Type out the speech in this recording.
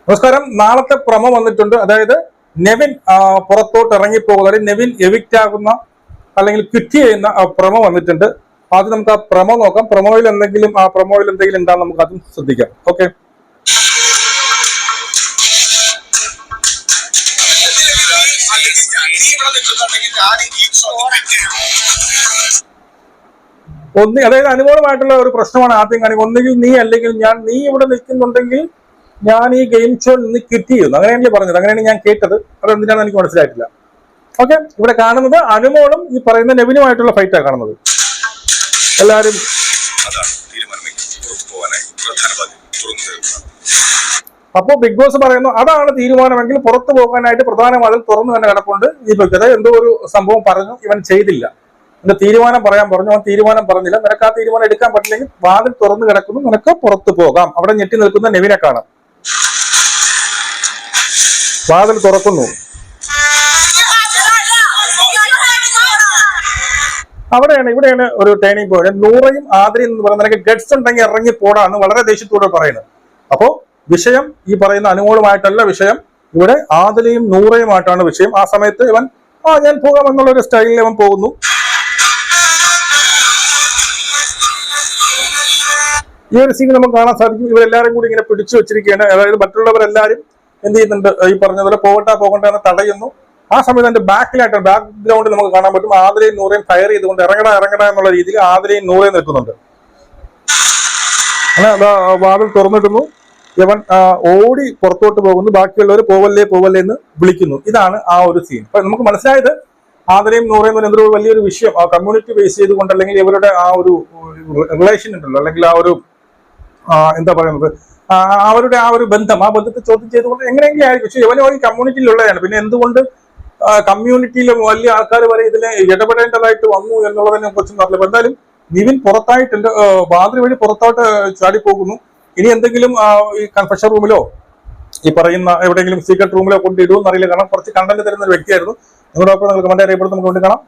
നമസ്കാരം. നാളത്തെ പ്രമോ വന്നിട്ടുണ്ട്. അതായത് നെവിൻ പുറത്തോട്ട് ഇറങ്ങിപ്പോകുന്ന, അല്ലെങ്കിൽ നെവിൻ എവിക്റ്റ് ആകുന്ന അല്ലെങ്കിൽ ക്വിറ്റ് ചെയ്യുന്ന പ്രമോ വന്നിട്ടുണ്ട്. ആദ്യം നമുക്ക് ആ പ്രമോ നോക്കാം. പ്രമോയിൽ എന്തെങ്കിലും ഉണ്ടാകും, നമുക്ക് അതും ശ്രദ്ധിക്കാം. ഓക്കെ. അതായത് അനുകൂലമായിട്ടുള്ള ഒരു പ്രശ്നമാണ് ആദ്യം കാണിക്കുക. ഒന്നുകിൽ നീ അല്ലെങ്കിൽ ഞാൻ. നീ ഇവിടെ നിൽക്കുന്നുണ്ടെങ്കിൽ ഞാൻ ഈ ഗെയിം ഷോയിൽ നിന്ന് ക്വിറ്റ് ചെയ്യുന്നു. അങ്ങനെയാണെങ്കിൽ പറഞ്ഞത്, അങ്ങനെയാണ് ഞാൻ കേട്ടത്. അതെന്തിനാണെന്ന് എനിക്ക് മനസ്സിലായിട്ടില്ല. ഓക്കെ. ഇവിടെ കാണുന്നത് അനുമോളും ഈ പറയുന്ന നെവിനുമായിട്ടുള്ള ഫൈറ്റാണ് കാണുന്നത്. എല്ലാരും അപ്പോ ബിഗ് ബോസ് പറയുന്നു അതാണ് തീരുമാനമെങ്കിൽ പുറത്തു പോകാനായിട്ട് പ്രധാന വാതിൽ തുറന്നു തന്നെ കിടപ്പുണ്ട്. ഈ വ്യക്തി എന്തോ ഒരു സംഭവം പറഞ്ഞു, ഇവൻ ചെയ്തില്ല. എന്റെ തീരുമാനം പറയാൻ പറഞ്ഞു, അവൻ തീരുമാനം പറഞ്ഞില്ല. നിനക്ക് ആ തീരുമാനം എടുക്കാൻ പറ്റില്ലെങ്കിൽ വാതിൽ തുറന്നു കിടക്കുന്നു, നിനക്ക് പുറത്തു പോകാം. അവിടെ ഞെട്ടി നിൽക്കുന്ന നെവിനെ കാണാം. വാതിൽ തുറക്കുന്നു. ഇവിടെയാണ് ഒരു ടേണിംഗ് പോയിന്റ്. നൂറയും ആദ്രയും എന്ന് പറയുന്നത് നിനക്ക് ഗഡ്സ് ഉണ്ടെങ്കിൽ ഇറങ്ങി പോടാന്ന് വളരെ ദേഷ്യത്തോടെ പറയുന്നത്. അപ്പോ വിഷയം ഈ പറയുന്ന അനുമോളുമായിട്ടല്ല വിഷയം, ഇവിടെ ആദിലയും നൂറയുമായിട്ടാണ് വിഷയം. ആ സമയത്ത് ഇവൻ ഞാൻ പോകാം എന്നുള്ള ഒരു സ്റ്റൈലിൽ അവൻ പോകുന്നു. ഈ ഒരു സീൻ നമുക്ക് കാണാൻ സാധിക്കും. ഇവരെല്ലാരും കൂടി ഇങ്ങനെ പിടിച്ചു വെച്ചിരിക്കുകയാണ്. അതായത് മറ്റുള്ളവരെല്ലാരും എന്ത് ചെയ്യുന്നുണ്ട്, ഈ പറഞ്ഞതുപോലെ പോകണ്ട എന്ന് തടയുന്നു. ആ സമയത്ത് എന്റെ ബാക്ക്ഗ്രൗണ്ടിൽ നമുക്ക് കാണാൻ പറ്റും ആദിലയും നൂറയും ഫയർ ചെയ്തുകൊണ്ട് ഇറങ്ങട എന്നുള്ള രീതിയിൽ ആദിലയും നൂറയും നിൽക്കുന്നുണ്ട്. അങ്ങനെ വാതിൽ തുറന്നിട്ടുന്നു. ഇവൻ ഓടി പുറത്തോട്ട് പോകുന്നു. ബാക്കിയുള്ളവർ പോവല്ലേ എന്ന് വിളിക്കുന്നു. ഇതാണ് ആ ഒരു സീൻ. അപ്പൊ നമുക്ക് മനസ്സിലായത് ആദിലയും നൂറയും എന്തൊരു വലിയൊരു വിഷയം കമ്മ്യൂണിറ്റി ബേസ് ചെയ്തുകൊണ്ട്, അല്ലെങ്കിൽ ഇവരുടെ ആ ഒരു റിലേഷൻ ഉണ്ടല്ലോ, അല്ലെങ്കിൽ ആ ഒരു എന്താ പറയുന്നത്, അവരുടെ ആ ഒരു ബന്ധം, ആ ബന്ധത്തെ ചോദ്യം ചെയ്തുകൊണ്ട് എങ്ങനെയെങ്കിലും ആയിരിക്കും. പക്ഷെ ഇവന് ഈ കമ്മ്യൂണിറ്റിയിലുള്ളതാണ്. പിന്നെ എന്തുകൊണ്ട് കമ്മ്യൂണിറ്റിയിലെ വലിയ ആൾക്കാർ വരെ ഇതിനെ ഇടപെടേണ്ടതായിട്ട് വന്നു എന്നുള്ളതിനെ കുറിച്ചൊന്നും അറിയില്ല. എന്തായാലും നിവിൻ പുറത്തായിട്ടുണ്ട്, വാതിൽ വഴി പുറത്തോട്ട് ചാടിപ്പോകുന്നു. ഇനി എന്തെങ്കിലും ഈ കൺഫെഷൻ റൂമിലോ ഈ പറയുന്ന എവിടെയെങ്കിലും സീക്രട്ട് റൂമിലോ കൊണ്ടിടുമെന്ന് അറിയില്ല. കാരണം കുറച്ച് കണ്ടന്റ് തരുന്ന ഒരു വ്യക്തിയായിരുന്നു. നിങ്ങളുടെ ഒപ്പം നിങ്ങൾ കമന്റ് അറിയപ്പെടുന്നത് നമുക്ക് കൊണ്ട് കാണാം.